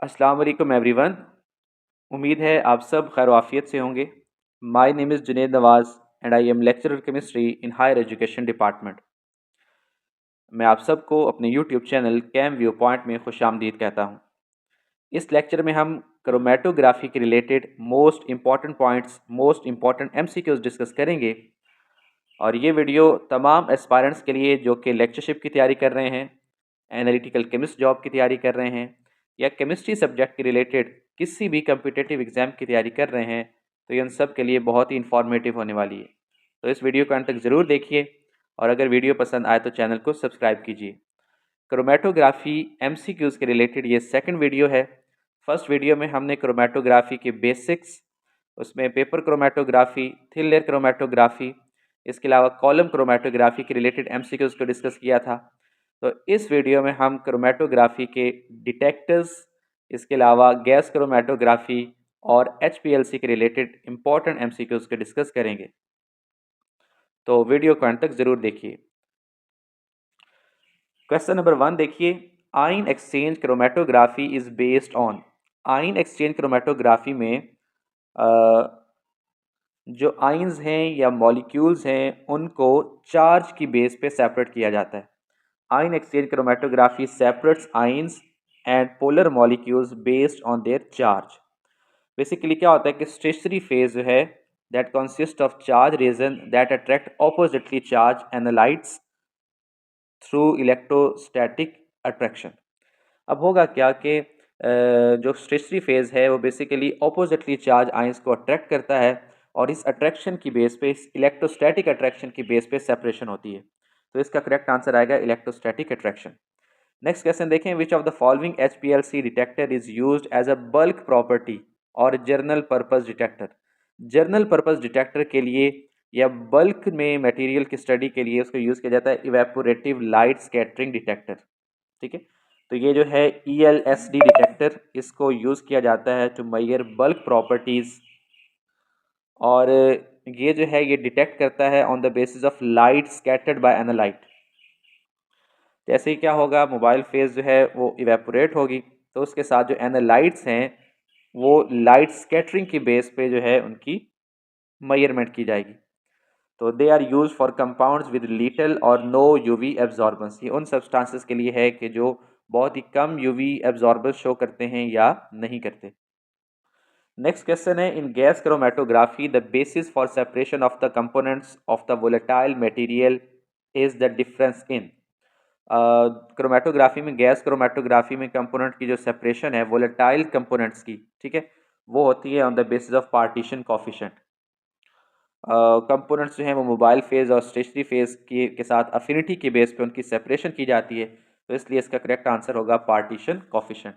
अस्सलाम वालेकुम एवरीवन। उम्मीद है आप सब खैर आफियत से होंगे। My name is Junaid Nawaz and I am lecturer chemistry in higher education department. मैं आप सबको अपने YouTube channel Cam View Point में खुशामदीद कहता हूँ। इस लेक्चर में हम क्रोमेटोग्राफी के related most important points, most important MCQs discuss करेंगे। और ये वीडियो तमाम एस्पायरेंट्स के लिए जो कि लेक्चरशिप की तैयारी कर रहे हैं, एनालिटिकल केमिस्ट जॉब की तैयारी कर रहे हैं, या केमिस्ट्री सब्जेक्ट के रिलेटेड किसी भी कम्पिटेटिव एग्ज़ाम की तैयारी कर रहे हैं, तो ये उन सब के लिए बहुत ही इंफॉर्मेटिव होने वाली है। तो इस वीडियो को अंत तक ज़रूर देखिए और अगर वीडियो पसंद आए तो चैनल को सब्सक्राइब कीजिए। क्रोमेटोग्राफी एमसीक्यूज़ के रिलेटेड ये सेकंड वीडियो है। फर्स्ट वीडियो में हमने क्रोमेटोग्राफी के बेसिक्स, उसमें paper chromatography, thin layer chromatography, इसके अलावा कॉलम क्रोमेटोग्राफी के रिलेटेड एमसीक्यूज़ को डिस्कस किया था। तो इस वीडियो में हम क्रोमेटोग्राफी के डिटेक्टर्स, इसके अलावा गैस क्रोमेटोग्राफी और एचपीएलसी के रिलेटेड इंपॉर्टेंट एमसीक्यूज़ को डिस्कस करेंगे। तो वीडियो को अंत तक ज़रूर देखिए। क्वेश्चन नंबर 1 देखिए, ion exchange chromatography is based on. Ion exchange chromatography में जो आयन्स हैं या मॉलिक्यूल्स हैं उनको चार्ज की बेस पे सेपरेट किया जाता है। Ion exchange chromatography separates ions and polar molecules based on their charge. Basically क्या होता है कि स्टेशनरी फेज जो है that consist of charge region that attract oppositely charge analytes through electrostatic attraction. अब होगा क्या कि जो स्टेशनरी फेज़ है वो बेसिकली ऑपोजिटली चार्ज आयंस को अट्रैक्ट करता है और इस अट्रैक्शन की बेस पे, इस इलेक्ट्रोस्टैटिक अट्रैक्शन की बेस पे सेपरेशन होती है। तो इसका करेक्ट आंसर आएगा इलेक्ट्रोस्टैटिक अट्रैक्शन। नेक्स्ट क्वेश्चन देखें, which of the following HPLC detector is used as a bulk property और general purpose detector. General purpose detector के लिए या बल्क में मटेरियल की स्टडी के लिए उसको यूज़ किया जाता है इवेपोरेटिव लाइट स्कैटरिंग डिटेक्टर। ठीक है, तो ये जो है ELSD डिटेक्टर, इसको यूज़ किया जाता है टू मेजर बल्क प्रॉपर्टीज़। और ये जो है ये डिटेक्ट करता है on the basis of light scattered by analyte. जैसे ही क्या होगा, मोबाइल फेज जो है वो इवेपोरेट होगी, तो उसके साथ जो एनालाइट्स हैं वो लाइट स्कैटरिंग की बेस पे जो है उनकी मेजरमेंट की जाएगी। तो they are use for compounds with little or no UV absorbance. ये उन सब्सटेंसेस के लिए है कि जो बहुत ही कम यूवी एब्जॉर्बेंस शो करते हैं या नहीं करते। नेक्स्ट क्वेश्चन है, in gas chromatography the basis for separation of the components of the volatile material is the difference in. Chromatography में, गैस क्रोमेटोग्राफी में कंपोनेंट की जो सेपरेशन है वोलेटाइल कंपोनेंट्स की, ठीक है, वो होती है on the basis of partition coefficient. Components जो हैं वो मोबाइल फेज़ और स्टेशनरी फेज़ के साथ अफिनिटी के बेस पे उनकी सेपरेशन की जाती है, तो इसलिए इसका करेक्ट आंसर होगा पार्टीशन कोफिशिएंट।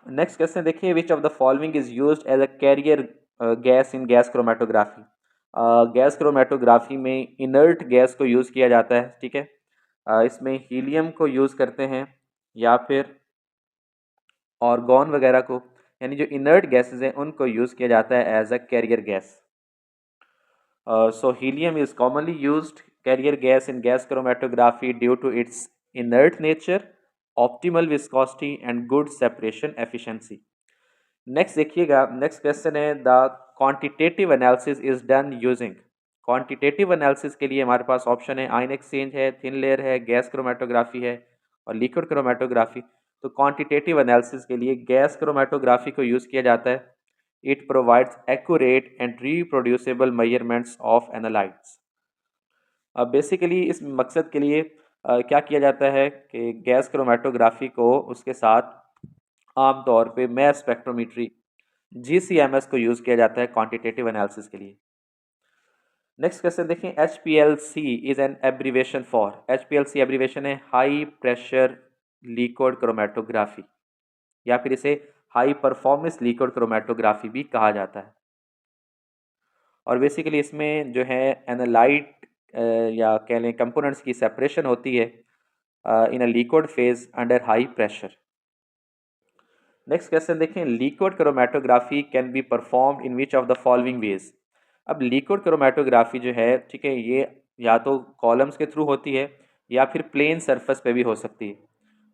नेक्स्ट क्वेश्चन देखिए, which of the following is used as a carrier gas in gas chromatography. Gas chromatography में इनर्ट गैस को यूज़ किया जाता है, ठीक है। इसमें हीलियम को यूज़ करते हैं या फिर ऑर्गॉन वगैरह को, यानी जो इनर्ट गैसेज हैं उनको यूज़ किया जाता है as a carrier gas. So helium is commonly used carrier gas in gas chromatography due to its inert nature, optimal viscosity and good separation efficiency. Next देखिएगा, नेक्स्ट क्वेश्चन है, the quantitative analysis is done using. Quantitative analysis के लिए हमारे पास option है ion exchange है, thin layer है, gas chromatography है और लिक्विड क्रोमेटोग्राफी। तो क्वांटिटेटिव एनालिसिस के लिए गैस क्रोमेटोग्राफी को यूज़ किया जाता है। It provides accurate and reproducible measurements of analytes. अब बेसिकली इस मकसद के लिए क्या किया जाता है कि गैस क्रोमेटोग्राफी को उसके साथ आमतौर पे मैस स्पेक्ट्रोमीट्री GCMS को यूज़ किया जाता है क्वांटिटेटिव एनालिसिस के लिए। नेक्स्ट क्वेश्चन देखें, HPLC is an abbreviation for. HPLC abbreviation है हाई प्रेशर लिक्विड क्रोमेटोग्राफी, या फिर इसे हाई परफॉर्मेंस लिक्विड क्रोमेटोग्राफी भी कहा जाता है। और बेसिकली इसमें जो है एनालाइट या कह लें कंपोनेंट्स की सेपरेशन होती है in a liquid phase under high pressure. Next question देखें, liquid chromatography can be performed in which of the following ways. अब लिक्विड क्रोमेटोग्राफी जो है, ठीक है, ये या तो कॉलम्स के थ्रू होती है या फिर प्लेन सरफेस पे भी हो सकती है।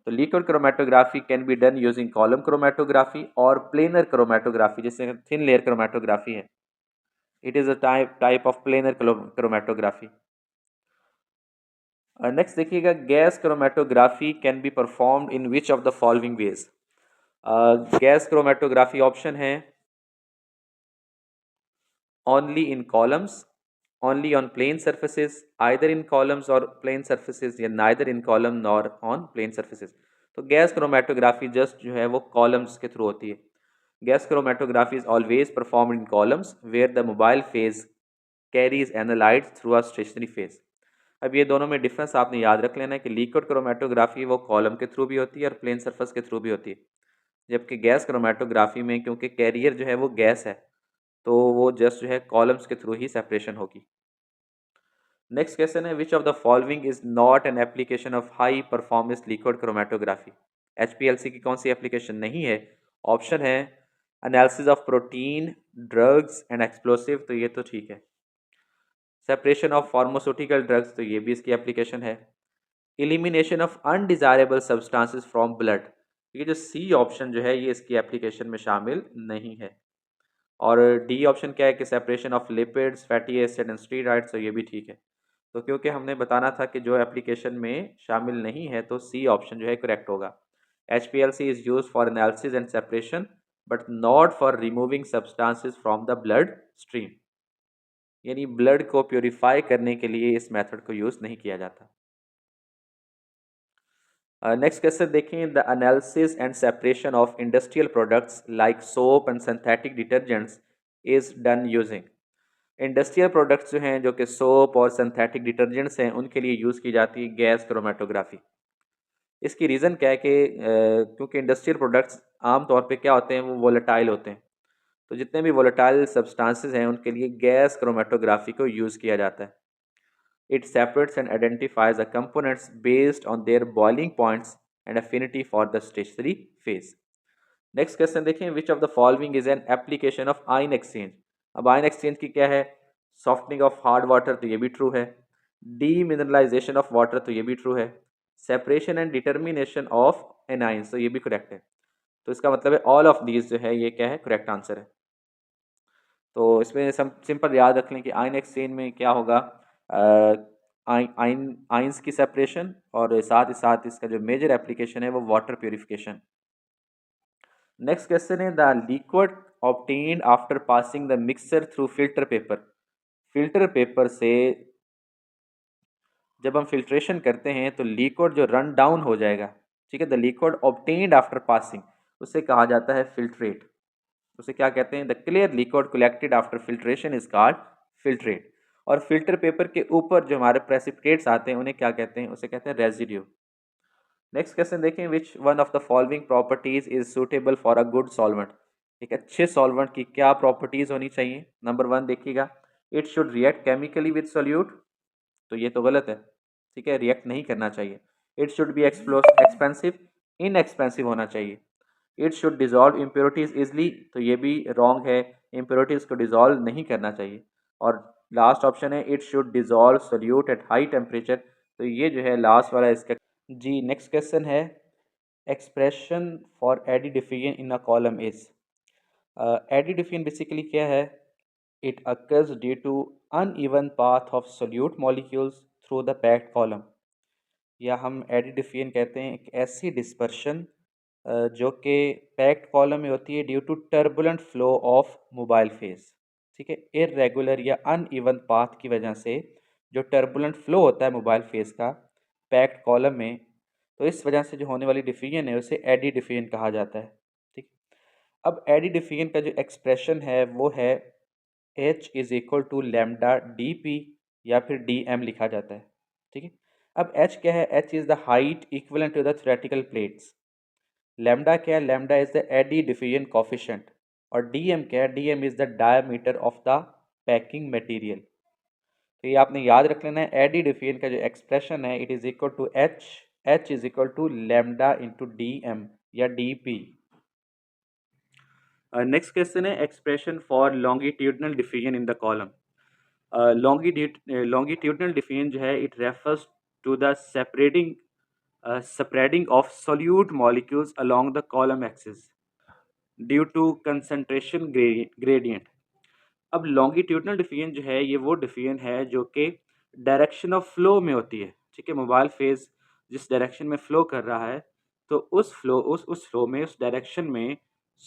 तो liquid chromatography can be done using column chromatography और प्लेनर क्रोमेटोग्राफी, जिससे थिन लेयर क्रोमेटोग्राफी है। It is a type of planar chromatography. Next देखिएगा, gas chromatography can be performed in which of the following ways. Gas chromatography option है only in columns, only on plane surfaces, either in columns or plane surfaces, या neither in column nor on plane surfaces। तो gas chromatography just जो है वो columns के through होती है। Gas chromatography is always perform in columns where the mobile phase carries analyte through a stationary phase. अब ये दोनों में डिफरेंस आपने याद रख लेना है कि लिक्विड क्रोमेटोग्राफी वो कॉलम के थ्रू भी होती है और प्लेन सरफेस के थ्रू भी होती है, जबकि गैस क्रोमेटोग्राफी में क्योंकि कैरियर जो है वो गैस है तो वो जस्ट जो है कॉलम्स के थ्रू ही सेपरेशन होगी। नेक्स्ट क्वेश्चन है, which of the following is not N application of high performance liquid chromatography. HPLC की कौन सी एप्लीकेशन नहीं है? ऑप्शन है analysis of protein, drugs and explosive, तो ये तो ठीक है। सेपरेशन ऑफ फार्मास्यूटिकल ड्रग्स, तो ये भी इसकी एप्लीकेशन है। Elimination of undesirable substances from blood, ये जो सी ऑप्शन जो है ये इसकी एप्लीकेशन में शामिल नहीं है। और डी ऑप्शन क्या है कि separation of lipids, fatty acid and steroids, तो ये भी ठीक है। तो क्योंकि हमने बताना था कि जो एप्लीकेशन में शामिल नहीं है तो सी ऑप्शन जो है करेक्ट होगा। HPLC is use for analysis and separation but not for removing substances from the blood stream, यानी ब्लड को प्योरीफाई करने के लिए इस मेथड को यूज नहीं किया जाता। नेक्स्ट क्वेश्चन देखें, the analysis and separation of industrial products like soap and synthetic detergents is done using. Industrial products जो हैं जो कि सोप और सिंथेटिक डिटर्जेंट्स हैं उनके लिए यूज़ की जाती है गैस क्रोमेटोग्राफी। इसकी रीज़न क्या है कि क्योंकि इंडस्ट्रियल प्रोडक्ट्स आम तौर पे क्या होते हैं, वो वोलेटाइल होते हैं। तो जितने भी वोलेटाइल सब्सटेंसेस हैं उनके लिए गैस क्रोमेटोग्राफी को यूज़ किया जाता है। It separates and identifies the components based on their boiling points and affinity for the stationary phase. Next question देखें, which of the following is an application of ion exchange. अब ion exchange की क्या है? Softening of hard water, तो ये भी true है। Demineralisation of water, तो ये भी ट्रू है। Separation and determination of anions, तो ये भी करेक्ट है। तो इसका मतलब है ऑल ऑफ दीज जो है ये क्या है, करेक्ट आंसर है। तो इसमें सिंपल याद रख लें कि आयन एक्सचेंज में क्या होगा, आयन आयंस की सेपरेशन और साथ ही साथ इसका जो मेजर एप्लीकेशन है वो वाटर प्योरिफिकेशन। नेक्स्ट क्वेश्चन है, the liquid obtained after passing the mixer through filter paper. Filter paper से जब हम फिल्ट्रेशन करते हैं तो लिक्विड जो रन डाउन हो जाएगा, ठीक है, the liquid obtained after passing, उसे कहा जाता है फिल्ट्रेट। उसे क्या कहते हैं? The clear liquid collected after filtration is called filtrate. और फिल्टर पेपर के ऊपर जो हमारे प्रेसिपिटेट्स आते हैं उन्हें क्या कहते हैं? उसे कहते हैं रेजिड्यू। नेक्स्ट क्वेश्चन देखें, विच one of the following properties is suitable for a good solvent. एक अच्छे सॉल्वेंट की क्या प्रॉपर्टीज होनी चाहिए? नंबर वन देखिएगा, it should react chemically with solute, तो ये तो गलत है, ठीक है, रिएक्ट नहीं करना चाहिए। It should be expensive, inexpensive होना चाहिए। It should dissolve impurities easily, तो ये भी रॉन्ग है, इम्प्योरिटीज को डिजॉल्व नहीं करना चाहिए। और लास्ट ऑप्शन है it should dissolve solute at high temperature, तो ये जो है लास्ट वाला इसका जी। नेक्स्ट क्वेश्चन है, expression for eddy diffusion in a column is. Eddy diffusion basically क्या है? It occurs due to uneven path of solute molecules through the packed column, या हम एडी डिफिजन कहते हैं एक ऐसी डिस्पर्शन जो कि पैक्ड कॉलम में होती है due to turbulent flow of mobile phase, ठीक है, इरेगुलर या अनइवन पाथ की वजह से जो टर्बुलेंट फ्लो होता है मोबाइल फेज का पैक्ड कॉलम में, तो इस वजह से जो होने वाली डिफिजन है उसे एडी डिफिजन कहा जाता है, ठीक। अब एडी डिफिजन का जो एक्सप्रेशन है वो है H is equal to lambda D P, या फिर डी एम लिखा जाता है, ठीक है। अब H क्या है? H is the height equivalent to the theoretical plates. Lambda क्या है? Lambda is the eddy diffusion coefficient. और डी एम क्या है? D M is the diameter of the packing material. तो ये आपने याद रख लेना है, एडी डिफिजन का जो एक्सप्रेशन है it is equal to H is equal to lambda into D M या डी पी। नेक्स्ट क्वेश्चन है, expression for longitudinal diffusion in the column. Longitudinal diffusion जो है it refers to the separating spreading of solute molecules along the column axis due to concentration gradient. अब longitudinal diffusion जो है ये वो diffusion है जो कि डायरेक्शन ऑफ फ्लो में होती है। ठीक है, मोबाइल फेज जिस डायरेक्शन में फ्लो कर रहा है तो उस फ्लो में उस डायरेक्शन में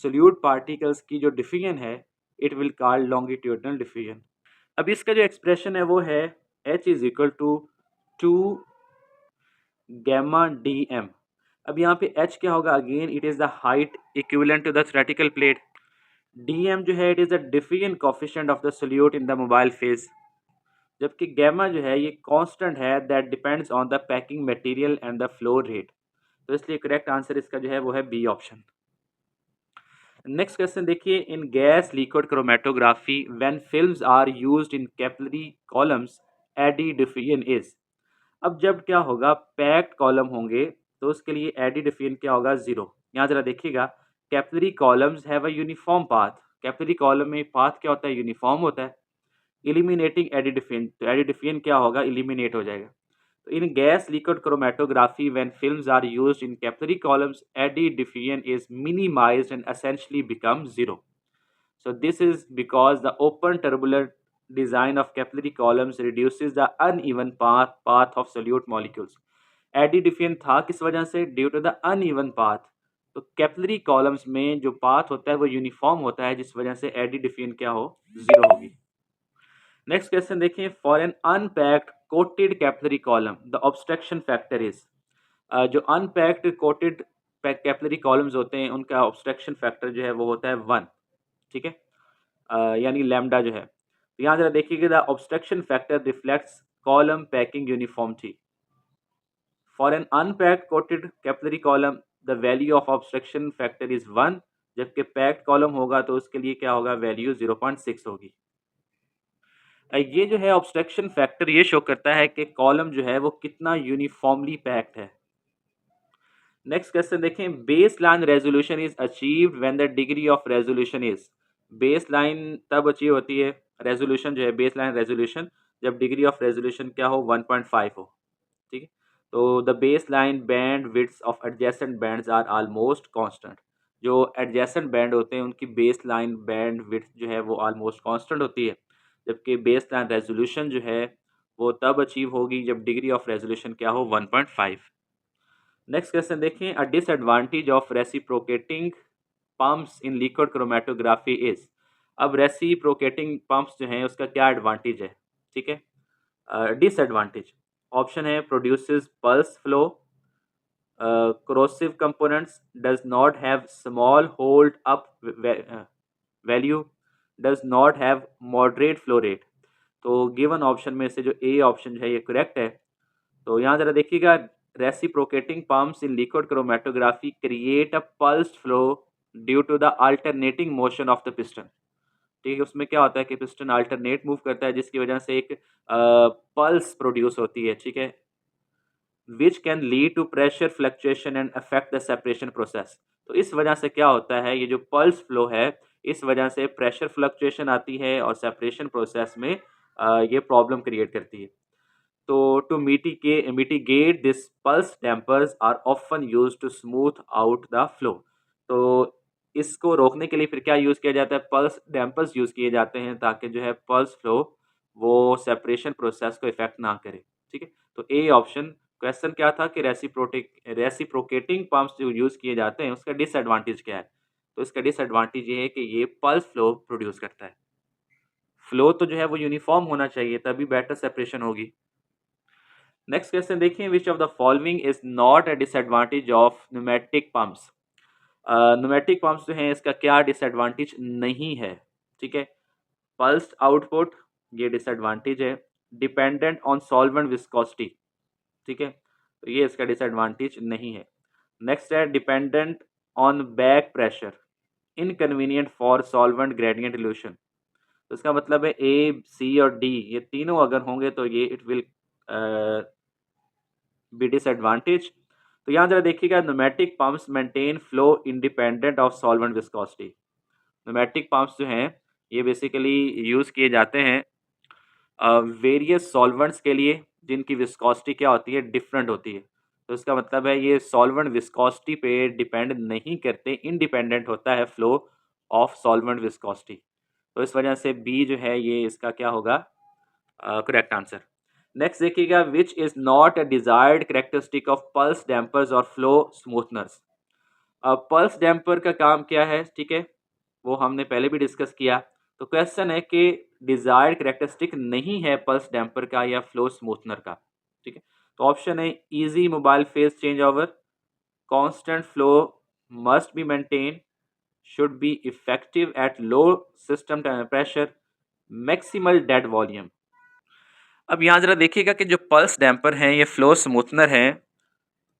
सोल्यूट पार्टिकल्स की जो डिफिजन है it will called longitudinal diffusion. अब इसका जो एक्सप्रेशन है वो है H is equal to 2 gamma D M. अब यहाँ पे H क्या होगा, again it is the height equivalent to the theoretical plate. dm जो है it is the diffusion coefficient of the solute in the mobile phase, जबकि gamma जो है ये कांस्टेंट है that depends on the packing material and the flow rate. तो इसलिए correct answer इसका जो है वो है बी ऑप्शन। नेक्स्ट क्वेश्चन देखिए, in gas liquid chromatography when films are used in capillary columns eddy diffusion is. अब जब क्या होगा, पैक्ड कॉलम होंगे तो उसके लिए एडी डिफिजन क्या होगा, जीरो। यहाँ जरा देखिएगा, capillary columns have a uniform path. Capillary column में पाथ क्या होता है, यूनिफॉर्म होता है। इलिमिनेटिंग एडी डिफिजन, तो एडी डिफिजन क्या होगा, इलिमिनेट हो जाएगा। तो in gas liquid chromatography when films are used in capillary columns eddy diffusion is minimised and essentially become zero. So this is because the open tubular design of capillary columns reduces the uneven path of solute molecules. Eddy diffusion था किस वजह से, due to the uneven path. तो capillary columns में जो path होता है वो यूनिफॉर्म होता है, जिस वजह से एडी डिफिन क्या हो, जीरो होगी। नेक्स्ट क्वेश्चन देखिए, for an unpacked coated capillary column the obstruction factor is. जो अनपैक्ड कोटेड कैपिलरी कॉलम्स होते हैं उनका ऑब्स्ट्रक्शन फैक्टर जो है वो होता है 1। ठीक है, यानी लैम्डा जो है। तो यहाँ जरा देखिएगा, the obstruction factor reflects column packing uniformity. For an unpacked coated capillary column the value of obstruction factor is 1, जबकि पैक्ड कॉलम होगा तो उसके लिए क्या होगा, वैल्यू 0.6 होगी। ये जो है ऑब्स्ट्रक्शन फैक्टर ये शो करता है कि कॉलम जो है वो कितना यूनिफॉर्मली पैक्ड है। नेक्स्ट क्वेश्चन देखें, baseline resolution is achieved when the degree of resolution is. Baseline तब अचीव होती है, रेजोल्यूशन जो है बेस लाइन रेजोल्यूशन, जब डिग्री ऑफ रेजोल्यूशन क्या हो, 1.5 हो। ठीक है, तो the baseline bandwidth of adjacent bands are almost constant. जो एडजेसेंट बैंड होते हैं उनकी बेस लाइन बैंड विड्थ जो है वो ऑलमोस्ट कांस्टेंट होती है, जबकि बेस लाइन रेजोल्यूशन जो है वो तब अचीव होगी जब डिग्री ऑफ रेजोल्यूशन क्या हो, 1.5। नेक्स्ट क्वेश्चन देखें, a disadvantage of reciprocating pumps in liquid chromatography is. अब रेसिप्रोकेटिंग पंप्स जो हैं उसका क्या एडवांटेज है। ठीक है, डिसएडवांटेज ऑप्शन है, produces pulse flow, corrosive components, does not have small hold up value, does not have moderate flow rate। तो गिवन ऑप्शन में से जो ए ऑप्शन है ये करेक्ट है। तो यहाँ जरा देखिएगा, reciprocating pumps in liquid chromatography create a pulsed flow due to the alternating motion of the piston. ठीक है, उसमें क्या होता है कि पिस्टन अल्टरनेट मूव करता है जिसकी वजह से एक पल्स प्रोड्यूस होती है। ठीक है, which can lead to pressure fluctuation and affect the separation process. तो इस वजह से क्या होता है, ये जो पल्स फ्लो है इस वजह से प्रेशर फ्लक्चुएशन आती है और सेपरेशन प्रोसेस में ये प्रॉब्लम क्रिएट करती है। तो to mitigate this pulse dampers are often used to smooth out the flow. तो इसको रोकने के लिए फिर क्या यूज़ किया जाता है, पल्स डैम्पर्स यूज़ किए जाते हैं ताकि जो है पल्स फ्लो वो सेपरेशन प्रोसेस को इफेक्ट ना करे। ठीक है, तो ए ऑप्शन। क्वेश्चन क्या था कि रेसिप्रोकेटिंग पंप्स जो यूज़ किए जाते हैं उसका डिसएडवांटेज क्या है। तो इसका डिसएडवांटेज ये है कि ये पल्स फ्लो प्रोड्यूस करता है। फ्लो तो जो है वो यूनिफॉर्म होना चाहिए तभी बेटर सेपरेशन होगी। नेक्स्ट क्वेश्चन देखिए, which of the following is not a disadvantage of pneumatic pumps. Pneumatic pumps जो हैं इसका क्या डिसएडवांटेज नहीं है। ठीक है, पल्स्ड आउटपुट ये डिसएडवांटेज है, डिपेंडेंट ऑन सॉल्वेंट विस्कोसिटी। ठीक है, तो ये इसका डिसएडवांटेज नहीं है। नेक्स्ट है dependent on back pressure, inconvenient for solvent gradient evolution. तो इसका मतलब है ए सी और डी ये तीनों अगर होंगे तो ये इट विल बी डिसएडवांटेज। तो यहाँ जरा देखिएगा, pneumatic pumps maintain flow independent of solvent viscosity. Pneumatic pumps जो हैं ये बेसिकली यूज़ किए जाते हैं वेरियस सॉल्वेंट्स के लिए जिनकी विस्कोसिटी क्या होती है, डिफरेंट होती है। तो इसका मतलब है ये सॉल्वेंट विस्कोसिटी पे डिपेंड नहीं करते, इंडिपेंडेंट होता है फ्लो ऑफ सॉल्वेंट विस्कोसिटी। तो इस वजह से बी जो है ये इसका क्या होगा, करेक्ट आंसर। नेक्स्ट देखिएगा, विच is not a desired characteristic of pulse dampers और फ्लो स्मूथनर्स। अब पल्स डैम्पर का काम क्या है, ठीक है, वो हमने पहले भी डिस्कस किया। तो क्वेश्चन है कि डिजायर्ड करेक्टरिस्टिक नहीं है पल्स डैम्पर का या फ्लो स्मूथनर का, ठीक है। तो ऑप्शन है easy mobile phase change over, constant flow must be maintain, should be effective at low system pressure, maximal dead volume. अब यहाँ जरा देखिएगा कि जो पल्स डैम्पर हैं ये फ्लो स्मूथनर हैं,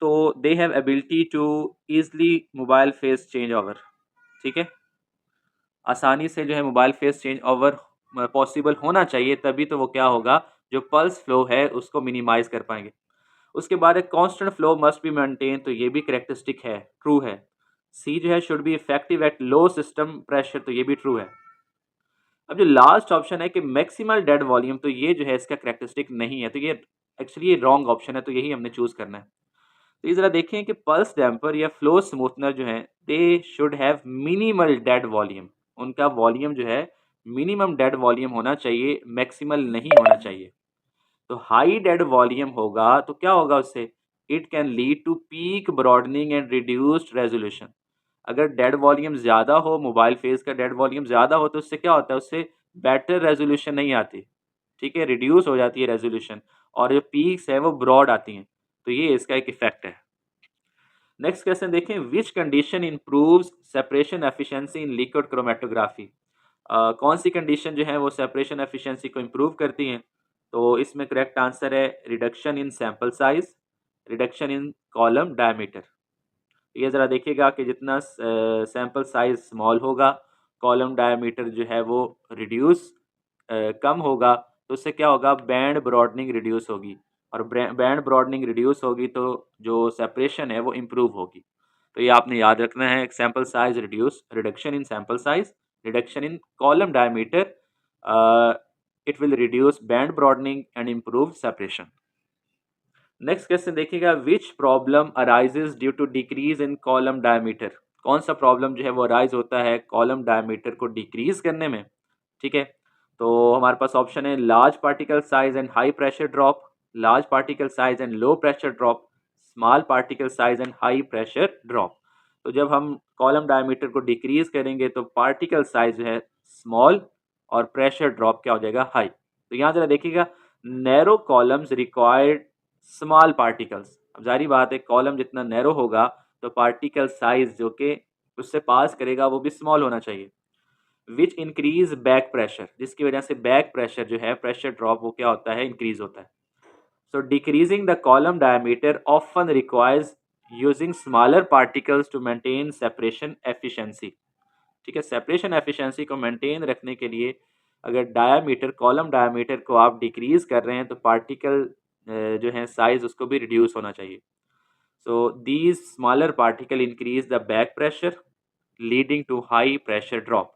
तो they have ability to easily mobile phase change over, ठीक है। आसानी से जो है mobile phase change over possible होना चाहिए, तभी तो वो क्या होगा, जो पल्स फ्लो है उसको मिनिमाइज कर पाएंगे। उसके बाद एक constant flow must be maintain, तो ये भी करेक्टरिस्टिक है, ट्रू है। सी जो है should be effective at low system pressure, तो ये भी ट्रू है। अब जो लास्ट ऑप्शन है कि मैक्सिमल डेड वॉल्यूम, तो ये जो है इसका करेक्टरिस्टिक नहीं है, तो ये एक्चुअली ये रॉन्ग ऑप्शन है, तो यही हमने चूज करना है। तो ये जरा देखें कि पल्स डैम्पर या फ्लो स्मूथनर जो है they should have minimal dead volume, उनका वॉल्यूम जो है मिनिमम डेड वॉल्यूम होना चाहिए, मैक्सिमल नहीं होना चाहिए। तो हाई डेड वॉल्यूम होगा तो क्या होगा उससे, it can lead to peak broadening and reduced resolution. अगर डेड वॉल्यूम ज़्यादा हो, मोबाइल फेज का डेड वॉल्यूम ज़्यादा हो, तो उससे क्या होता है, उससे बेटर रेजोल्यूशन नहीं आती, ठीक है, रिड्यूस हो जाती है रेजोल्यूशन, और जो पीक्स है वो ब्रॉड आती हैं। तो ये इसका एक इफेक्ट है। नेक्स्ट क्वेश्चन देखें, which condition improves separation efficiency in liquid chromatography. कौन सी कंडीशन जो है वो सेपरेशन एफिशिएंसी को इम्प्रूव करती हैं। तो इसमें करेक्ट आंसर है reduction in sample size, reduction in column diameter. ये ज़रा देखिएगा कि जितना सैंपल साइज स्मॉल होगा, कॉलम डायमीटर जो है वो रिड्यूस कम होगा, तो उससे क्या होगा, बैंड ब्रॉडनिंग रिड्यूस होगी, और बैंड ब्रॉडनिंग रिड्यूस होगी तो जो सेपरेशन है वो इम्प्रूव होगी। तो ये आपने याद रखना है, sample size reduce, reduction in sample size, reduction in column diameter, it will reduce band broadening and improve separation. Next question देखिएगा, which problem arises due to decrease in column diameter. कौन सा प्रॉब्लम जो है वो arise होता है column diameter को decrease करने में, ठीक है। तो हमारे पास ऑप्शन है large particle size and high pressure drop, large particle size and low pressure drop, small particle size and high pressure drop. तो जब हम कॉलम डायमीटर को डिक्रीज करेंगे तो पार्टिकल साइज जो है स्मॉल, और प्रेशर ड्रॉप क्या हो जाएगा, हाई। तो यहाँ जरा देखिएगा, narrow columns required small particles. अब जारी बात है, कॉलम जितना नैरो होगा तो पार्टिकल साइज जो कि उससे पास करेगा वो भी स्मॉल होना चाहिए। विच इंक्रीज बैक प्रेशर, जिसकी वजह से बैक प्रेशर जो है, प्रेशर ड्रॉप वो क्या होता है, इंक्रीज होता है। So decreasing the column diameter often requires using smaller particles to maintain separation efficiency, ठीक है। सेपरेशन एफिशिएंसी को मेंटेन रखने के लिए अगर डायमीटर, कॉलम डायमीटर को आप डिक्रीज कर रहे हैं, तो पार्टिकल जो है साइज उसको भी रिड्यूस होना चाहिए। So these smaller particle increase the back pressure leading to high pressure drop.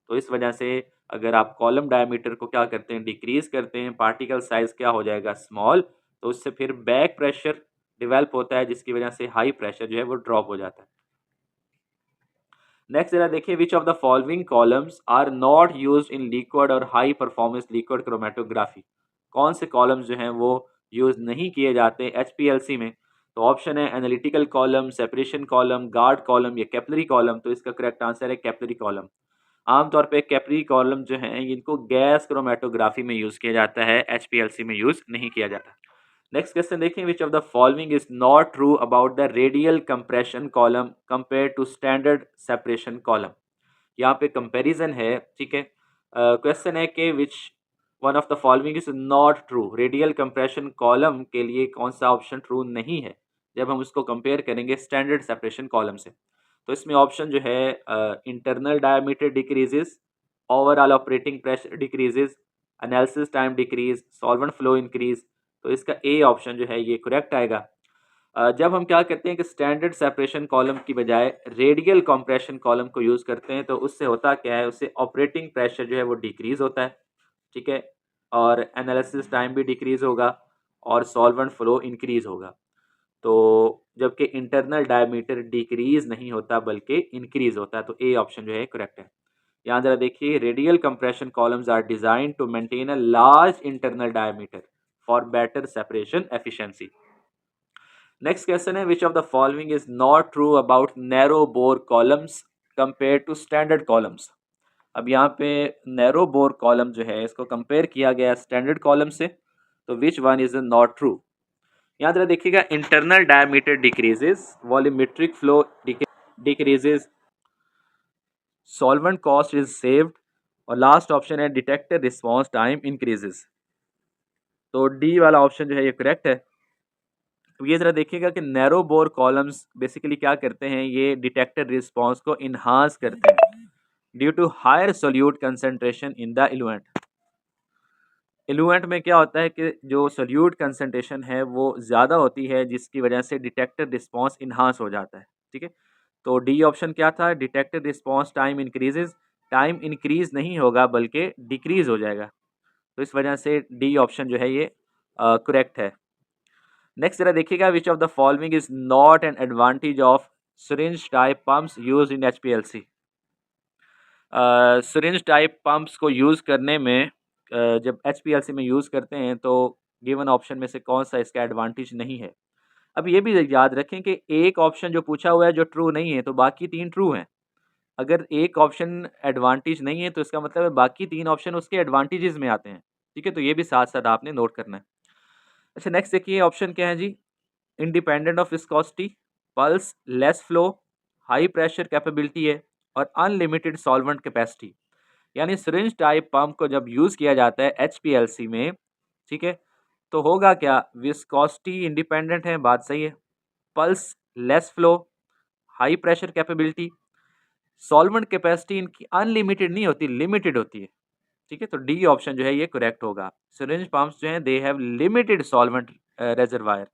तो इस वजह से अगर आप कॉलम डायमीटर को क्या करते हैं, डिक्रीज करते हैं, पार्टिकल साइज क्या हो जाएगा, स्मॉल, तो उससे फिर बैक प्रेशर डेवलप होता है, जिसकी वजह से हाई प्रेशर जो है वो ड्रॉप हो जाता है। नेक्स्ट जरा देखिए, which of the following columns are not used in liquid और हाई परफॉर्मेंस लिक्विड क्रोमेटोग्राफी। कौन से कॉलम्स जो हैं वो यूज नहीं किए जाते एचपीएलसी में। तो ऑप्शन है analytical column, separation column, guard column या कैपिलरी कॉलम। तो इसका करेक्ट आंसर है कैपिलरी कॉलम। आमतौर पे कैपिलरी कॉलम जो हैं इनको गैस क्रोमेटोग्राफी में यूज किया जाता है, एचपीएलसी में यूज नहीं किया जाता। नेक्स्ट क्वेश्चन देखें, which of the following is not true about the radial compression column compare to standard separation column. यहाँ पे कंपैरिजन है, ठीक है। क्वेश्चन है कि which one of the following is not true, radial compression column के लिए कौन सा ऑप्शन ट्रू नहीं है जब हम उसको कंपेयर करेंगे स्टैंडर्ड सेपरेशन कॉलम से। तो इसमें ऑप्शन जो है internal diameter decreases, overall operating pressure decreases, analysis time decrease, solvent flow increase. तो इसका ए ऑप्शन जो है ये करेक्ट आएगा। जब हम क्या करते हैं कि स्टैंडर्ड सेपरेशन कॉलम की बजाय रेडियल कंप्रेशन कॉलम को यूज़ करते हैं, तो उससे होता क्या है, उससे ऑपरेटिंग प्रेशर जो है वो डिक्रीज होता है, ठीक है, और एनालिसिस टाइम भी डिक्रीज होगा, और सॉल्वेंट फ्लो इंक्रीज होगा। तो जबकि इंटरनल डायमीटर डिक्रीज नहीं होता बल्कि इंक्रीज होता है, तो ए ऑप्शन जो है करेक्ट है। यहाँ जरा देखिए, radial compression columns are design to maintain a large internal diameter for better separation efficiency. Next question है, which of the following is not true about narrow bore columns compare to standard columns. अब यहाँ पे narrow bore column जो है इसको compare किया गया standard column से, तो which one is not true. यहाँ जरा देखिएगा, internal diameter decreases, volumetric flow decreases, solvent cost is saved, और लास्ट ऑप्शन है डिटेक्टर रिस्पॉन्स टाइम इंक्रीजेस। तो डी वाला ऑप्शन जो है ये करेक्ट है। तो ये जरा देखिएगा कि नैरो बोर कॉलम्स बेसिकली क्या करते हैं, ये डिटेक्टर रिस्पॉन्स को इन्हांस करते हैं due to higher solute concentration in the eluent. Eluent में क्या होता है कि जो सोल्यूट कंसंट्रेशन है वो ज़्यादा होती है, जिसकी वजह से डिटेक्टर रिस्पॉन्स इन्हांस हो जाता है। ठीक है, तो डी ऑप्शन क्या था, detector response time increases, time increase नहीं होगा बल्कि डिक्रीज हो जाएगा, तो इस वजह से डी ऑप्शन जो है ये करेक्ट है। नेक्स्ट जरा देखिएगा, which of the following is not an advantage of syringe type pumps use in HPLC. Syringe type pumps को यूज़ करने में जब एचपीएलसी में यूज़ करते हैं तो गिवन ऑप्शन में से कौन सा इसका एडवांटेज नहीं है। अब ये भी याद रखें कि एक ऑप्शन जो पूछा हुआ है जो ट्रू नहीं है, तो बाकी तीन ट्रू हैं। अगर एक ऑप्शन एडवांटेज नहीं है तो इसका मतलब है बाकी तीन ऑप्शन उसके एडवांटेजेस में आते हैं। ठीक है, तो ये भी साथ साथ आपने नोट करना है। अच्छा, नेक्स्ट देखिए, ऑप्शन क्या है जी, independent of viscosity, pulse, less flow, high pressure capability है, और अनलिमिटेड सॉल्वेंट कैपेसिटी। यानी सिरिंज टाइप पंप को जब यूज़ किया जाता है एचपीएलसी में, ठीक है, तो होगा क्या, विस्कोसिटी इंडिपेंडेंट है, बात सही है, pulse, less flow, high pressure capability, solvent capacity इनकी अनलिमिटेड नहीं होती, लिमिटेड होती है। ठीक है, तो डी ऑप्शन जो है ये करेक्ट होगा। सिरिंज पंप्स जो हैं they have limited solvent reservoir.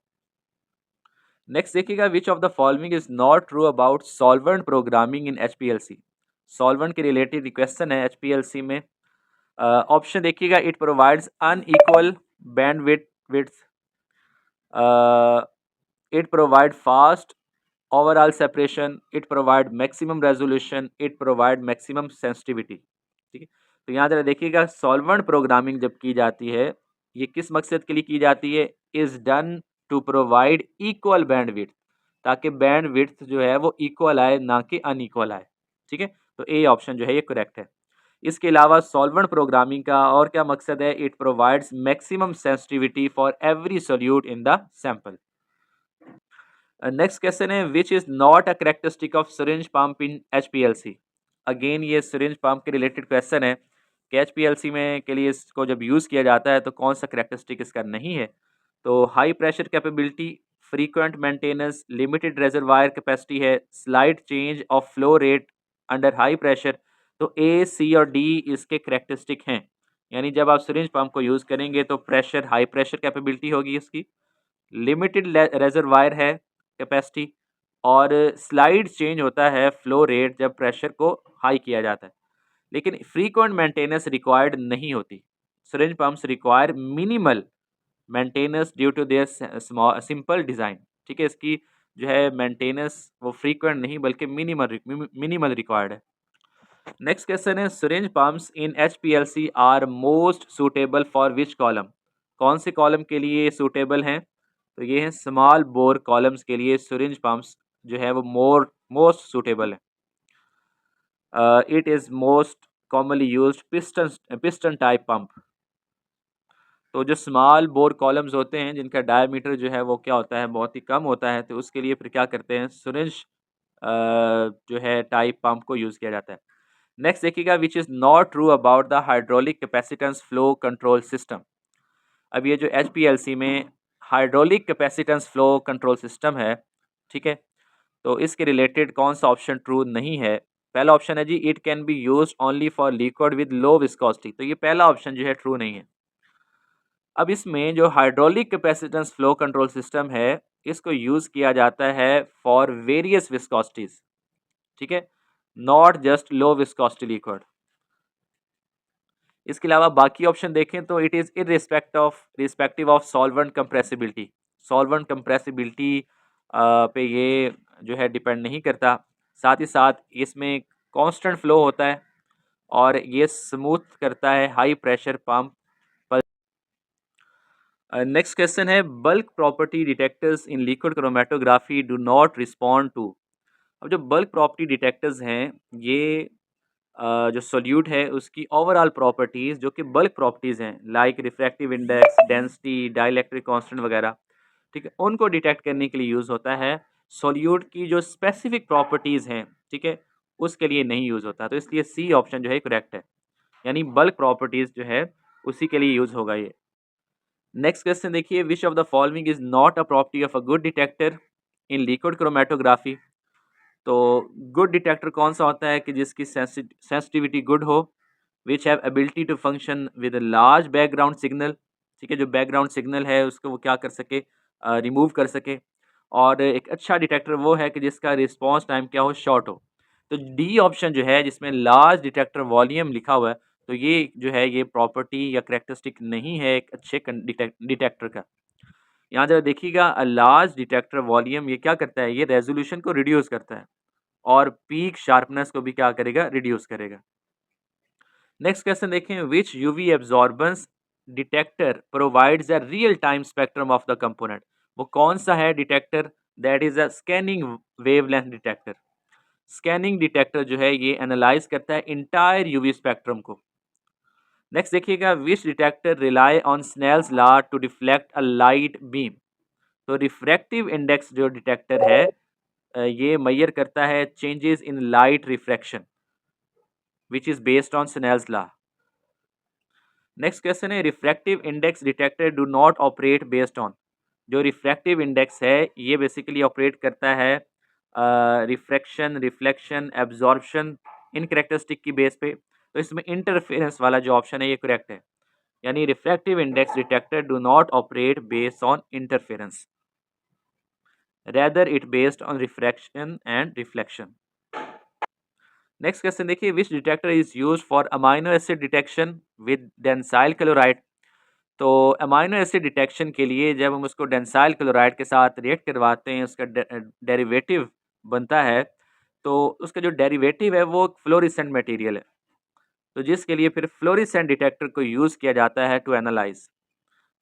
Next देखिएगा, which of the following is not true about solvent programming in HPLC. Solvent के रिलेटेड क्वेश्चन है एचपीएलसी में। ऑप्शन देखिएगा, it provides unequal bandwidth width, it provide fast overall separation, it provide maximum resolution, it provide maximum sensitivity. ठीक है, तो यहाँ जरा देखिएगा, सॉल्वेंट प्रोग्रामिंग जब की जाती है ये किस मकसद के लिए की जाती है, is done to provide equal bandwidth, ताकि बैंडविड्थ जो है वो इक्वल आए ना कि अनइक्वल आए। ठीक है, तो ए ऑप्शन जो है ये करेक्ट है। इसके अलावा सॉल्वेंट प्रोग्रामिंग का और क्या मकसद है, it provides maximum sensitivity for every solute in the sample. Next question है, which is not a characteristic of syringe pump in HPLC. Again ये सिरिंज पंप के रिलेटेड क्वेश्चन है कि एचपीएलसी में के लिए इसको जब यूज़ किया जाता है तो कौन सा करेक्टरिस्टिक इसका नहीं है। तो high pressure capability, frequent maintenance, limited reservoir capacity है, slide change of flow rate under high pressure. तो ए, सी और डी इसके करेक्टरिस्टिक हैं। यानी जब आप सिरिंज पंप को यूज़ करेंगे तो प्रेशर, हाई प्रेशर कैपेबिलिटी होगी इसकी, लिमिटेड रेजर्वायर है कैपेसिटी, और स्लाइड चेंज होता है फ्लो रेट जब प्रेशर को हाई किया जाता है, लेकिन फ्रीक्वेंट मेंटेनेंस रिक्वायर्ड नहीं होती। Syringe pumps require minimal maintenance due to their simple design. ठीक है, इसकी जो है मेंटेनेंस वो फ्रीक्वेंट नहीं बल्कि मिनिमल रिक्वायर्ड है। नेक्स्ट क्वेश्चन है, syringe pumps in HPLC are most suitable for which column. कौन से कॉलम के लिए सूटेबल हैं, तो ये हैं स्मॉल बोर कॉलम्स के लिए सिरिंज पंप्स जो है वो मोस्ट सूटेबल है। It is most commonly used piston type pump. तो जो स्मॉल बोर कॉलम्स होते हैं जिनका डायमीटर जो है वो क्या होता है, बहुत ही कम होता है, तो उसके लिए फिर क्या करते हैं, सिरिंज जो है टाइप पंप को यूज़ किया जाता है। नेक्स्ट देखिएगा, which is not true about the hydraulic capacitance flow control system. अब ये जो एचपीएलसी में hydraulic capacitance flow control system है, ठीक है, तो इसके रिलेटेड कौन सा ऑप्शन ट्रू नहीं है। पहला ऑप्शन है जी, it can be used only for liquid with low viscosity, तो ये पहला ऑप्शन जो है ट्रू नहीं है। अब इसमें जो hydraulic capacitance flow control system है इसको यूज़ किया जाता है फॉर वेरियस विस्कोसिटीज। ठीक है, not just low viscosity liquid. इसके अलावा बाकी ऑप्शन देखें तो it is respective of solvent compressibility. Solvent compressibility पे ये जो है डिपेंड नहीं करता। साथ ही साथ इसमें कांस्टेंट फ्लो होता है और ये स्मूथ करता है high pressure pump. Next question है bulk property detectors in liquid chromatography do not respond to. अब जो बल्क प्रॉपर्टी डिटेक्टर्स हैं ये जो सोल्यूट है उसकी ओवरऑल प्रॉपर्टीज़ जो कि बल्क प्रॉपर्टीज़ हैं like refractive index, density, dielectric constant वगैरह, ठीक है, उनको डिटेक्ट करने के लिए यूज़ होता है। सोल्यूट की जो स्पेसिफिक प्रॉपर्टीज़ हैं, ठीक है, उसके लिए नहीं यूज़ होता। तो इसलिए सी ऑप्शन जो है करेक्ट है, यानी बल्क प्रॉपर्टीज़ जो है उसी के लिए यूज़ होगा ये। नेक्स्ट क्वेश्चन देखिए, which of the following is not a property of a good detector in liquid chromatography. तो गुड डिटेक्टर कौन सा होता है कि जिसकी सेंसिटिविटी गुड हो, which have ability to function with a large background signal, ठीक है, जो बैकग्राउंड सिग्नल है उसको वो क्या कर सके, रिमूव कर सके। और एक अच्छा डिटेक्टर वो है कि जिसका रिस्पॉन्स टाइम क्या हो, शॉर्ट हो। तो डी ऑप्शन जो है जिसमें लार्ज डिटेक्टर वॉल्यूम लिखा हुआ है, तो ये जो है ये प्रॉपर्टी या करेक्टरिस्टिक नहीं है एक अच्छे डिटेक्टर का। यहाँ जरा देखिएगा, लार्ज डिटेक्टर वॉल्यूम ये क्या करता है, ये रेजोल्यूशन को रिड्यूस करता है और पीक शार्पनेस को भी क्या करेगा, रिड्यूस करेगा। नेक्स्ट क्वेश्चन देखें, which UV absorbance detector provides a real time spectrum of the component. वो कौन सा है detector, that is a scanning wavelength detector. Scanning detector जो है ये एनालाइज करता है इंटायर यूवी स्पेक्ट्रम को। नेक्स्ट देखिएगा, which detector rely on Snell's law to deflect a light beam. तो रिफ्रैक्टिव इंडेक्स जो डिटेक्टर है ये मेजर करता है changes in light refraction which is based on Snell's law. Next question है, refractive index detector do not operate based on. जो refractive index है ये बेसिकली ऑपरेट करता है रिफ्रैक्शन, रिफ्लेक्शन, एब्जॉर्प्शन इन करेक्टरिस्टिक की बेस पे। तो इसमें इंटरफेरेंस वाला जो ऑप्शन है ये करेक्ट है, यानी refractive index detector do not operate based on interference, rather it based on refraction and reflection. Next question देखिए, which detector is use for amino acid detection with dansyl chloride. तो amino acid detection के लिए जब हम उसको डेंसाइल chloride के साथ react करवाते हैं, उसका डेरिवेटिव बनता है, तो उसका जो डेरिवेटिव है वो फ्लोरिसेंट मटेरियल है, तो जिसके लिए फिर फ्लोरिसेंट डिटेक्टर को यूज़ किया जाता है टू एनालाइज।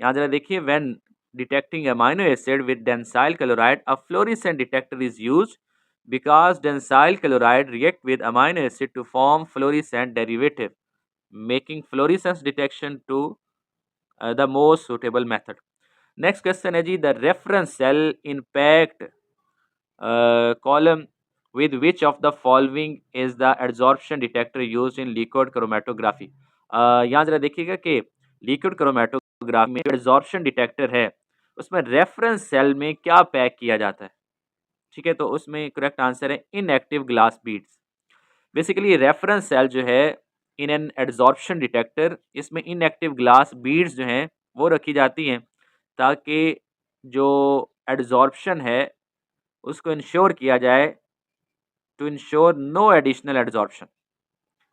यहाँ जरा देखिए, when detecting amino acid with dansyl chloride a fluorescent detector is used because densyl chloride react with amino acid to form fluorescent derivative, making fluorescence detection to the most suitable method. Next question है जी, the reference cell impact column with which of the following is the adsorption detector used in liquid chromatography। यहाँ जरा देखिएगा कि liquid chromatography में adsorption detector है उसमें reference cell में क्या पैक किया जाता है, ठीक है, तो उसमें करेक्ट आंसर है inactive glass beads. Basically reference cell जो है इन एन एड्सॉर्प्शन डिटेक्टर, इसमें इनएक्टिव ग्लास बीड्स जो हैं वो रखी जाती हैं ताकि जो एड्सॉर्प्शन है उसको इंश्योर किया जाए, to ensure no additional adsorption.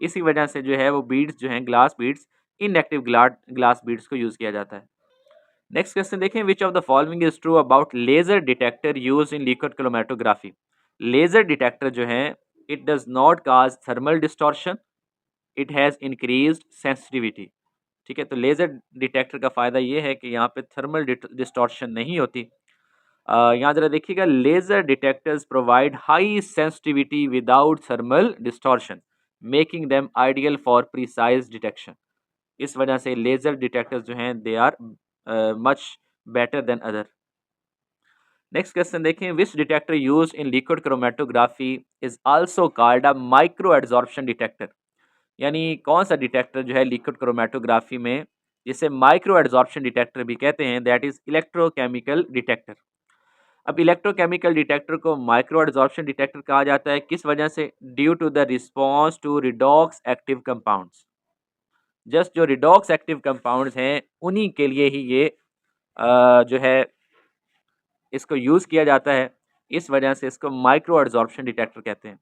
इसी वजह से जो है वो बीड्स जो हैं, glass beads, inactive glass beads को यूज़ किया जाता है। नेक्स्ट क्वेश्चन देखें, which of the following is true about laser detector use in liquid chromatography. Laser detector जो है it does not cause thermal distortion, it has increased sensitivity, ठीक है, तो लेजर डिटेक्टर का फ़ायदा ये है कि यहाँ पे थर्मल डिस्टॉर्शन नहीं होती। यहाँ ज़रा देखिएगा, laser detectors provide high sensitivity without thermal distortion making them ideal for precise detection. इस वजह से लेजर डिटेक्टर्स जो हैं they are much better than other. Next question देखें, which detector use in liquid chromatography is also called a micro adsorption detector. यानी कौन सा detector जो है लिक्विड क्रोमेटोग्राफी में जिसे माइक्रो एड्सॉर्प्शन डिटेक्टर भी कहते हैं, दैट इज इलेक्ट्रोकेमिकल डिटेक्टर। अब इलेक्ट्रोकेमिकल डिटेक्टर को माइक्रो एड्सॉर्प्शन डिटेक्टर कहा जाता है, किस वजह से, due to the response to redox active compounds. Just जो रिडॉक्स एक्टिव कंपाउंड्स हैं उन्हीं के लिए ही ये जो है इसको यूज़ किया जाता है, इस वजह से इसको माइक्रो एड्सॉर्प्शन डिटेक्टर कहते हैं।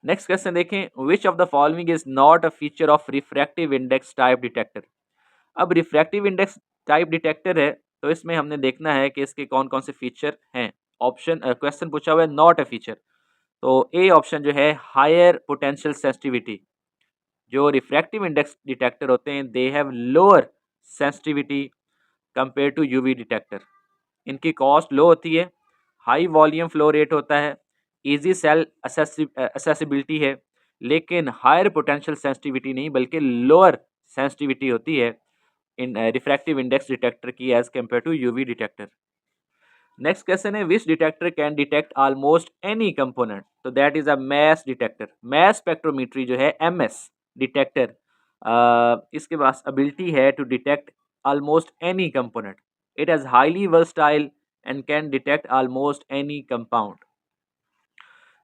नेक्स्ट क्वेश्चन देखें, which of the following is not a feature of refractive index type detector. अब रिफ्रैक्टिव इंडेक्स टाइप डिटेक्टर है तो इसमें हमने देखना है कि इसके कौन कौन से फीचर हैं। ऑप्शन क्वेश्चन पूछा हुआ है नॉट अ फीचर, तो ए ऑप्शन जो है हायर पोटेंशियल सेंसिटिविटी। जो रिफ्रैक्टिव इंडेक्स डिटेक्टर होते हैं they have lower sensitivity compare to UV detector. इनकी कॉस्ट लो होती है, हाई वॉल्यूम फ्लो रेट होता है, इजी सेल असेसिबिलिटी है, लेकिन हायर पोटेंशियल सेंसिटिविटी नहीं बल्कि लोअर सेंसिटिविटी होती है इन रिफ्रैक्टिव इंडेक्स डिटेक्टर की as compare to UV detector. Next question है which detector can detect almost any component, तो that is a mass detector. Mass spectrometry जो है एमएस डिटेक्टर, इसके पास एबिलिटी है to detect almost any component. It has highly versatile and can detect almost any compound.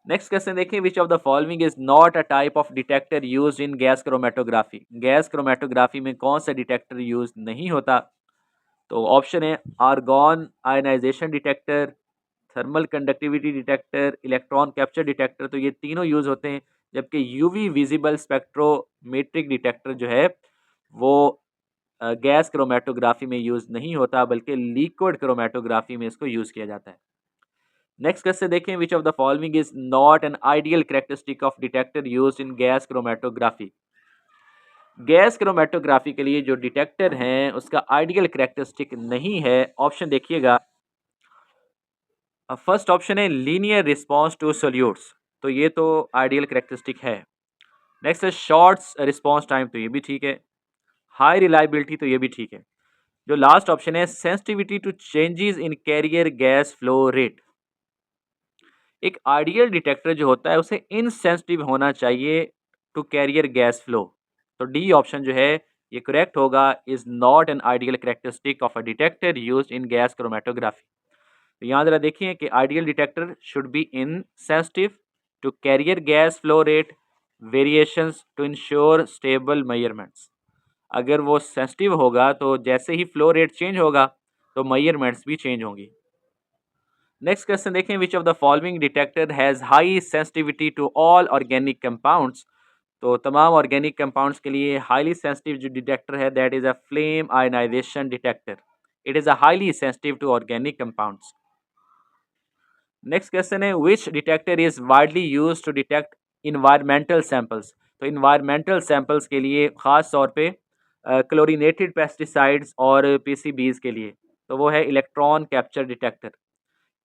Next question देखिए which of the following is not a type of detector used in gas chromatography. Gas chromatography में कौन सा detector use नहीं होता, तो option है argon ionization detector, thermal conductivity detector, electron capture detector. तो ये तीनों यूज होते हैं, जबकि यूवी विजिबल स्पेक्ट्रोमेट्रिक डिटेक्टर जो है वो गैस क्रोमेटोग्राफी में यूज नहीं होता बल्कि लिक्विड क्रोमेटोग्राफी में इसको यूज किया जाता है। नेक्स्ट क्वेश्चन देखें which of the following is not an ideal characteristic of detector used in gas chromatography. Gas chromatography के लिए जो डिटेक्टर हैं उसका आइडियल कैरेक्टरिस्टिक नहीं है। ऑप्शन देखिएगा, फर्स्ट ऑप्शन है लीनियर रिस्पांस टू सोल्यूट्स, तो ये तो आइडियल कैरेक्टरिस्टिक है। नेक्स्ट है शॉर्ट्स रिस्पांस टाइम, तो ये भी ठीक है। हाई रिलायबिलिटी, तो ये भी ठीक है। जो लास्ट ऑप्शन है sensitivity to changes in carrier gas flow rate. एक आइडियल डिटेक्टर जो होता है उसे इनसेंसिटिव होना चाहिए टू कैरियर गैस फ्लो, तो डी ऑप्शन जो है ये करेक्ट होगा, is not an ideal characteristic of a detector used in gas chromatography. तो यहाँ जरा देखिए कि ideal detector should be insensitive to carrier gas flow rate variations to ensure stable measurements. अगर वो सेंसिटिव होगा तो जैसे ही फ्लो रेट चेंज होगा तो मेजरमेंट्स भी चेंज होंगी। नेक्स्ट क्वेश्चन देखें which of the following detector has high sensitivity to all organic compounds. तो तमाम ऑर्गेनिक कंपाउंड्स के लिए हाईली सेंसिटिव जो डिटेक्टर है that is a flame ionization detector. It is a highly sensitive to organic compounds. Next question है which detector is widely use to detect environmental samples. तो environmental samples के लिए ख़ास तौर पे क्लोरीनेटेड पेस्टिसाइड्स और पीसीबीज के लिए, तो वो है इलेक्ट्रॉन कैप्चर डिटेक्टर।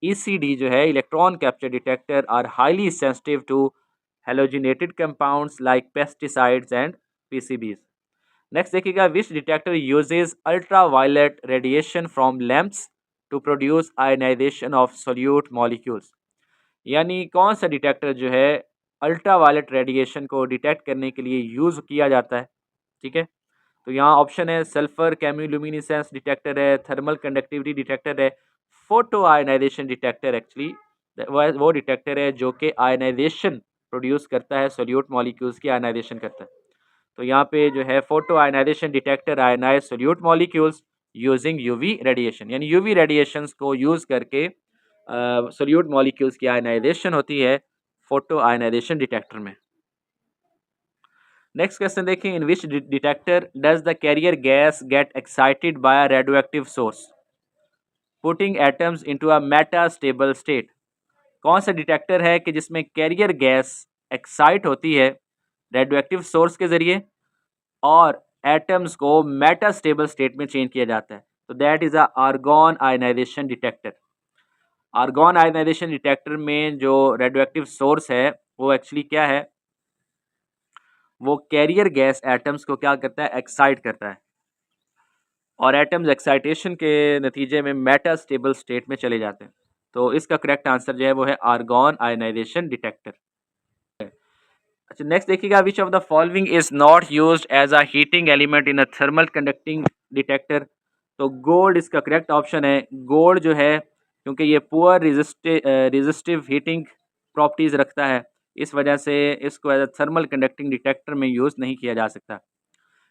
ईसीडी जो है electron capture detector are highly sensitive to halogenated compounds like pesticides and PCBs. Next देखिएगा which detector uses ultraviolet radiation from lamps to produce ionization of solute molecules. यानी कौन सा detector जो है ultraviolet radiation को detect करने के लिए यूज़ किया जाता है। ठीक है, तो यहाँ ऑप्शन है सल्फर केम्यूल्यूमिनेसेंस डिटेक्टर है, थर्मल कंडक्टिविटी डिटेक्टर है, फोटो आयनाइजेशन डिटेक्टर। एक्चुअली वो डिटेक्टर है जो कि आयनाइजेशन प्रोड्यूस करता है, सोल्यूट मॉलिक्यूल्स की आयनाइजेशन करता है। तो यहाँ पे जो है photoionization detector ionize solute molecules using UV radiation, यानी यूवी रेडिएशंस को यूज़ करके सोल्यूट मॉलिक्यूल्स की आयनाइजेशन होती है फोटो आयनाइजेशन डिटेक्टर में। नेक्स्ट क्वेश्चन देखिए in which detector does the carrier gas get excited by a radioactive source putting atoms into a metastable state. कौन सा detector है कि जिसमें कैरियर गैस एक्साइट होती है रेडियोएक्टिव सोर्स के जरिए और एटम्स को मेटा स्टेबल स्टेट में चेंज किया जाता है, तो that is a argon ionization detector. Argon ionization detector में जो रेडियोएक्टिव सोर्स है वो एक्चुअली क्या है, वो कैरियर गैस एटम्स को क्या करता है, एक्साइट करता है, और एटम्स एक्साइटेशन के नतीजे में मेटा स्टेबल स्टेट में चले जाते हैं। तो इसका करेक्ट आंसर जो है वो है आर्गॉन आयनाइजेशन डिटेक्टर। अच्छा नेक्स्ट देखिएगा which of the following is not used as a heating element in a thermal conducting detector. तो गोल्ड इसका करेक्ट ऑप्शन है। गोल्ड जो है क्योंकि ये पुअर रेजिस्टिव हीटिंग प्रॉपर्टीज रखता है, इस वजह से इसको as a thermal conducting detector में यूज़ नहीं किया जा सकता।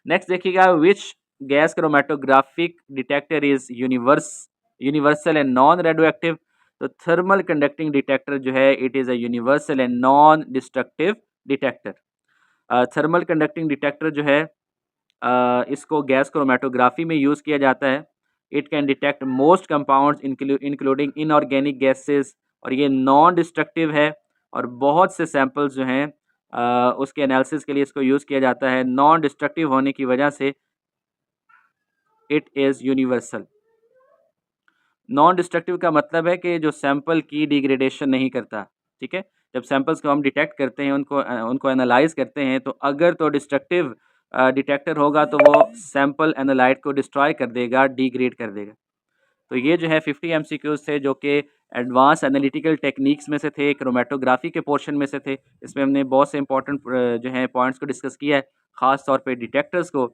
नेक्स्ट देखिएगा which gas chromatographic detector is universal and non radioactive. तो थर्मल कंडक्टिंग डिटेक्टर जो है it is a universal and non destructive detector. Thermal conducting detector जो है इसको गैस क्रोमेटोग्राफी में यूज़ किया जाता है। It can detect most compounds including inorganic gases, और ये नॉन डिस्ट्रक्टिव है, और बहुत से सैंपल्स जो हैं उसके एनालिसिस के लिए इसको यूज़ किया जाता है। नॉन डिस्ट्रक्टिव होने की वजह से it is universal. Non destructive का मतलब है कि जो सैंपल की डिग्रेडेशन नहीं करता, ठीक है। जब सैंपल्स को हम डिटेक्ट करते हैं, उनको एनालाइज करते हैं, तो अगर तो डिस्ट्रक्टिव डिटेक्टर होगा तो वो सैंपल एनालाइट को डिस्ट्रॉय कर देगा, डिग्रेड कर देगा। तो ये जो है 50 एमसीक्यूज थे, जो कि एडवांस एनालिटिकल टेक्निक्स में से थे, क्रोमेटोग्राफी के पोर्शन में से थे। इसमें हमने बहुत से इंपॉर्टेंट जो है पॉइंट्स को डिस्कस किया है, ख़ास तौर पे डिटेक्टर्स को।